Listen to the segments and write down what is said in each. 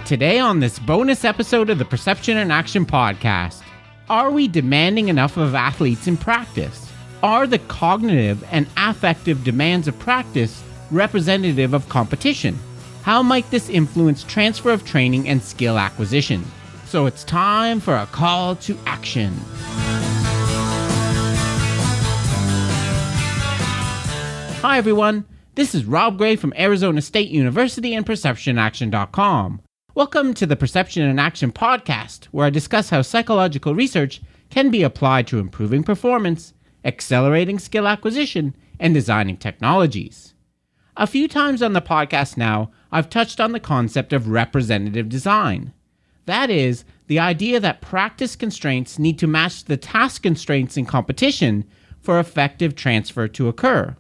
Today on this bonus episode of the Perception and Action podcast, are we demanding enough of athletes in practice? Are the cognitive and affective demands of practice representative of competition? How might this influence transfer of training and skill acquisition? So it's time for a call to action. Hi everyone, this is Rob Gray from Arizona State University and PerceptionAction.com. Welcome to the Perception and Action podcast, where I discuss how psychological research can be applied to improving performance, accelerating skill acquisition, and designing technologies. A few times on the podcast now, I've touched on the concept of representative design. That is, the idea that practice constraints need to match the task constraints in competition for effective transfer to occur.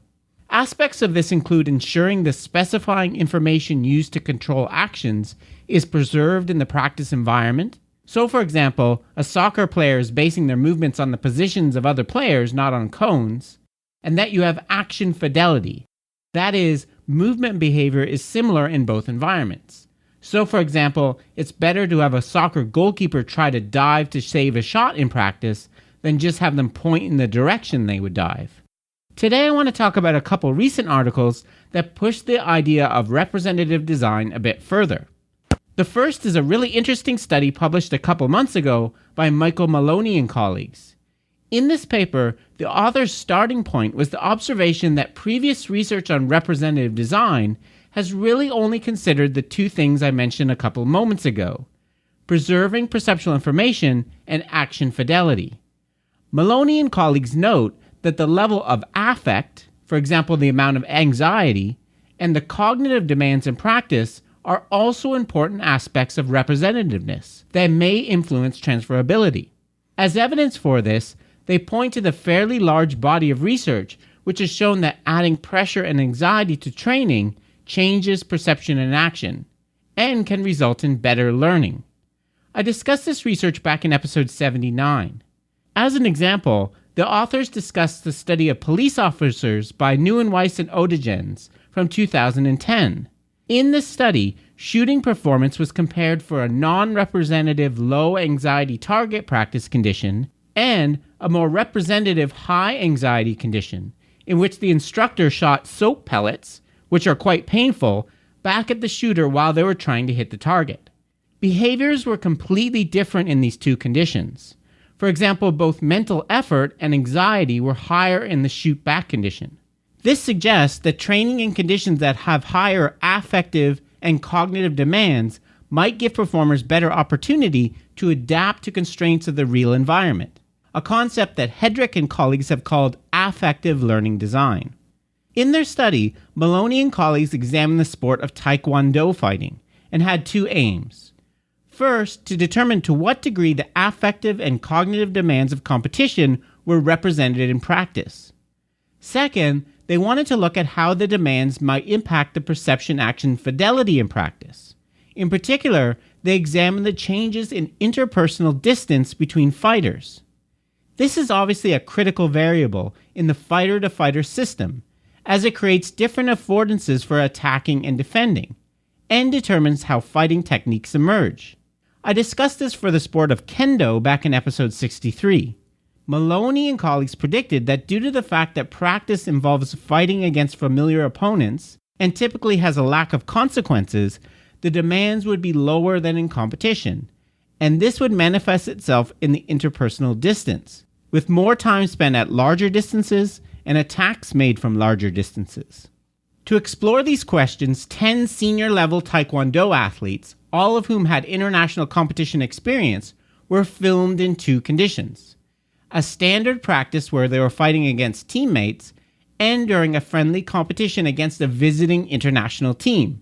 Aspects of this include ensuring the specifying information used to control actions is preserved in the practice environment. So, for example, a soccer player is basing their movements on the positions of other players, not on cones, and that you have action fidelity. That is, movement behavior is similar in both environments. So, for example, it's better to have a soccer goalkeeper try to dive to save a shot in practice than just have them point in the direction they would dive. Today I want to talk about a couple recent articles that push the idea of representative design a bit further. The first is a really interesting study published a couple months ago by Michael Maloney and colleagues. In this paper, the author's starting point was the observation that previous research on representative design has really only considered the two things I mentioned a couple moments ago: preserving perceptual information and action fidelity. Maloney and colleagues note that the level of affect, for example the amount of anxiety, and the cognitive demands in practice are also important aspects of representativeness that may influence transferability. As evidence for this, they point to the fairly large body of research which has shown that adding pressure and anxiety to training changes perception and action, and can result in better learning. I discussed this research back in episode 79. As an example, the authors discussed the study of police officers by Nieuwenhuis and Odegens from 2010. In this study, shooting performance was compared for a non-representative low-anxiety target practice condition and a more representative high-anxiety condition, in which the instructor shot soap pellets, which are quite painful, back at the shooter while they were trying to hit the target. Behaviors were completely different in these two conditions. For example, both mental effort and anxiety were higher in the shoot-back condition. This suggests that training in conditions that have higher affective and cognitive demands might give performers better opportunity to adapt to constraints of the real environment, a concept that Hedrick and colleagues have called affective learning design. In their study, Maloney and colleagues examined the sport of Taekwondo fighting and had two aims. First, to determine to what degree the affective and cognitive demands of competition were represented in practice. Second, they wanted to look at how the demands might impact the perception-action fidelity in practice. In particular, they examined the changes in interpersonal distance between fighters. This is obviously a critical variable in the fighter-to-fighter system, as it creates different affordances for attacking and defending, and determines how fighting techniques emerge. I discussed this for the sport of Kendo back in episode 63. Maloney and colleagues predicted that due to the fact that practice involves fighting against familiar opponents and typically has a lack of consequences, the demands would be lower than in competition, and this would manifest itself in the interpersonal distance, with more time spent at larger distances and attacks made from larger distances. To explore these questions, 10 senior-level Taekwondo athletes, all of whom had international competition experience, were filmed in two conditions: a standard practice where they were fighting against teammates, and during a friendly competition against a visiting international team.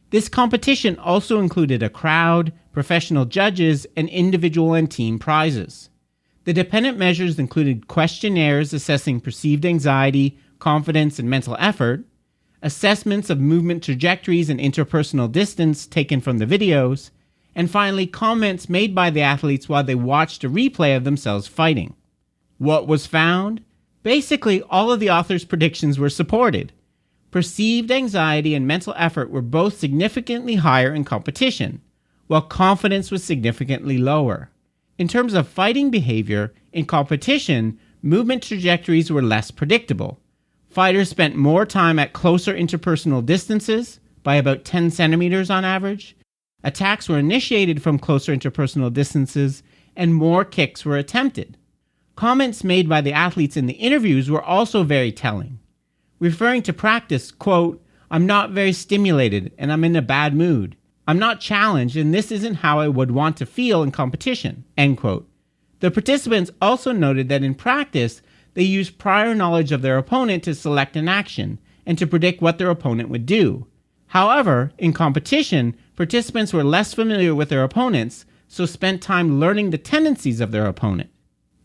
This competition also included a crowd, professional judges, and individual and team prizes. The dependent measures included questionnaires assessing perceived anxiety, confidence, and mental effort, assessments of movement trajectories and interpersonal distance taken from the videos, and finally comments made by the athletes while they watched a replay of themselves fighting. What was found? Basically, all of the author's predictions were supported. Perceived anxiety and mental effort were both significantly higher in competition, while confidence was significantly lower. In terms of fighting behavior, in competition, movement trajectories were less predictable. Fighters spent more time at closer interpersonal distances, by about 10 centimeters on average. Attacks were initiated from closer interpersonal distances, and more kicks were attempted. Comments made by the athletes in the interviews were also very telling. Referring to practice, quote, "I'm not very stimulated and I'm in a bad mood. I'm not challenged and this isn't how I would want to feel in competition," end quote. The participants also noted that in practice, they used prior knowledge of their opponent to select an action and to predict what their opponent would do. However, in competition, participants were less familiar with their opponents, so spent time learning the tendencies of their opponent.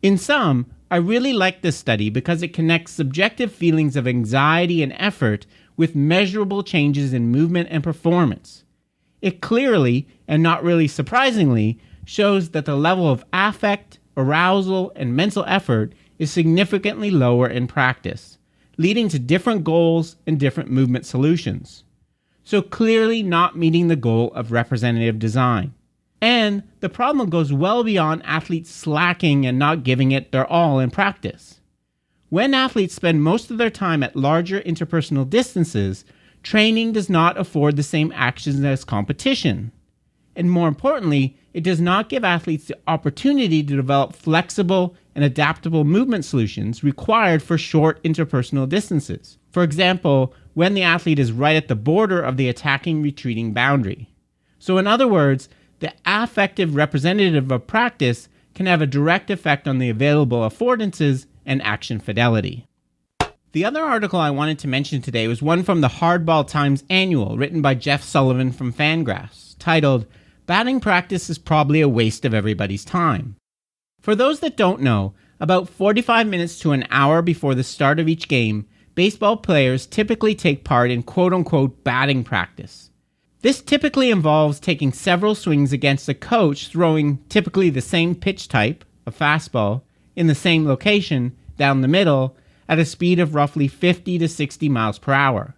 In sum, I really like this study because it connects subjective feelings of anxiety and effort with measurable changes in movement and performance. It clearly, and not really surprisingly, shows that the level of affect, arousal, and mental effort is significantly lower in practice, leading to different goals and different movement solutions. So clearly not meeting the goal of representative design. And the problem goes well beyond athletes slacking and not giving it their all in practice. When athletes spend most of their time at larger interpersonal distances, training does not afford the same actions as competition. And more importantly, it does not give athletes the opportunity to develop flexible and adaptable movement solutions required for short interpersonal distances. For example, when the athlete is right at the border of the attacking-retreating boundary. So in other words, the affective representative of practice can have a direct effect on the available affordances and action fidelity. The other article I wanted to mention today was one from the Hardball Times Annual, written by Jeff Sullivan from Fangraphs, titled, "Batting Practice is Probably a Waste of Everybody's Time." For those that don't know, about 45 minutes to an hour before the start of each game, baseball players typically take part in quote-unquote batting practice. This typically involves taking several swings against a coach throwing typically the same pitch type, a fastball, in the same location, down the middle, at a speed of roughly 50 to 60 miles per hour.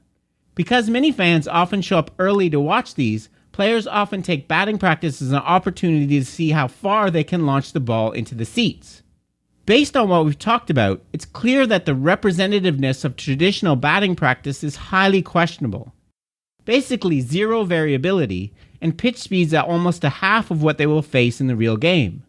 Because many fans often show up early to watch these, players often take batting practice as an opportunity to see how far they can launch the ball into the seats. Based on what we've talked about, it's clear that the representativeness of traditional batting practice is highly questionable. Basically zero variability, and pitch speeds at almost a half of what they will face in the real game.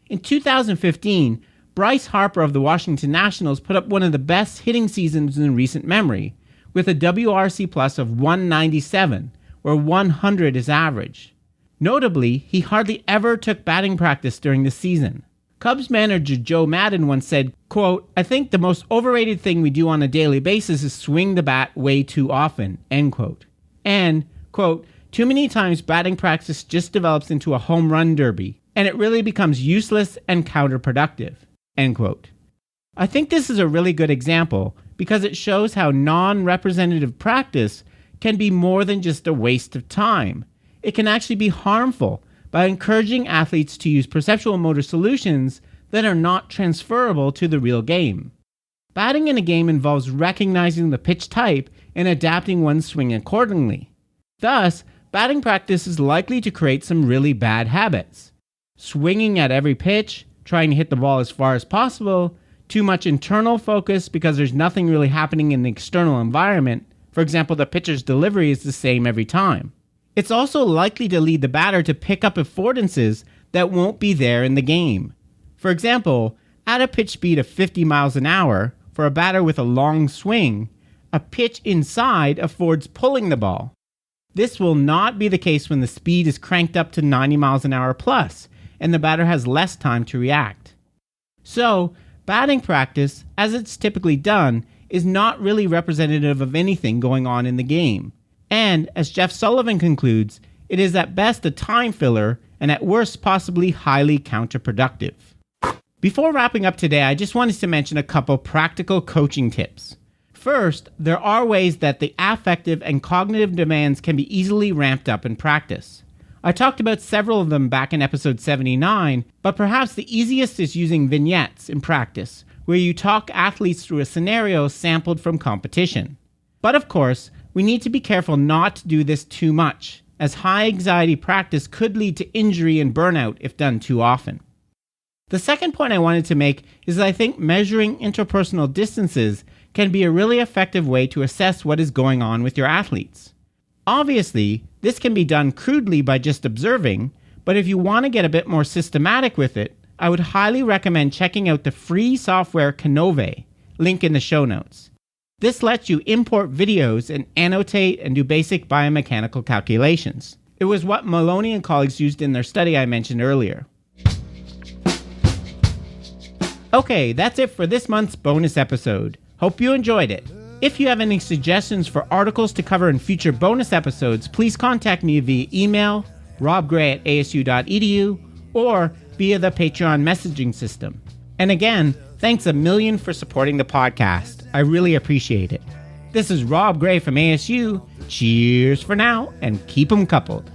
In 2015, Bryce Harper of the Washington Nationals put up one of the best hitting seasons in recent memory, with a WRC plus of 197, where 100 is average. Notably, he hardly ever took batting practice during the season. Cubs manager Joe Maddon once said, quote, "I think the most overrated thing we do on a daily basis is swing the bat way too often," end quote. And, quote, "Too many times batting practice just develops into a home run derby, and it really becomes useless and counterproductive," end quote. I think this is a really good example because it shows how non-representative practice can be more than just a waste of time. It can actually be harmful by encouraging athletes to use perceptual motor solutions that are not transferable to the real game. Batting in a game involves recognizing the pitch type and adapting one's swing accordingly. Thus, batting practice is likely to create some really bad habits. Swinging at every pitch, trying to hit the ball as far as possible, too much internal focus because there's nothing really happening in the external environment. For example, the pitcher's delivery is the same every time. It's also likely to lead the batter to pick up affordances that won't be there in the game. For example, at a pitch speed of 50 miles an hour, for a batter with a long swing, a pitch inside affords pulling the ball. This will not be the case when the speed is cranked up to 90 miles an hour plus, and the batter has less time to react. So, batting practice, as it's typically done, is not really representative of anything going on in the game. And, as Jeff Sullivan concludes, it is at best a time filler, and at worst possibly highly counterproductive. Before wrapping up today, I just wanted to mention a couple practical coaching tips. First, there are ways that the affective and cognitive demands can be easily ramped up in practice. I talked about several of them back in episode 79, but perhaps the easiest is using vignettes in practice, where you talk athletes through a scenario sampled from competition. But of course, we need to be careful not to do this too much, as high anxiety practice could lead to injury and burnout if done too often. The second point I wanted to make is that I think measuring interpersonal distances can be a really effective way to assess what is going on with your athletes. Obviously, this can be done crudely by just observing, but if you want to get a bit more systematic with it, I would highly recommend checking out the free software Canove, link in the show notes. This lets you import videos and annotate and do basic biomechanical calculations. It was what Maloney and colleagues used in their study I mentioned earlier. Okay, that's it for this month's bonus episode. Hope you enjoyed it. If you have any suggestions for articles to cover in future bonus episodes, please contact me via email, robgray@asu.edu, or via the Patreon messaging system. And again, thanks a million for supporting the podcast. I really appreciate it. This is Rob Gray from ASU. Cheers for now, and keep 'em coupled.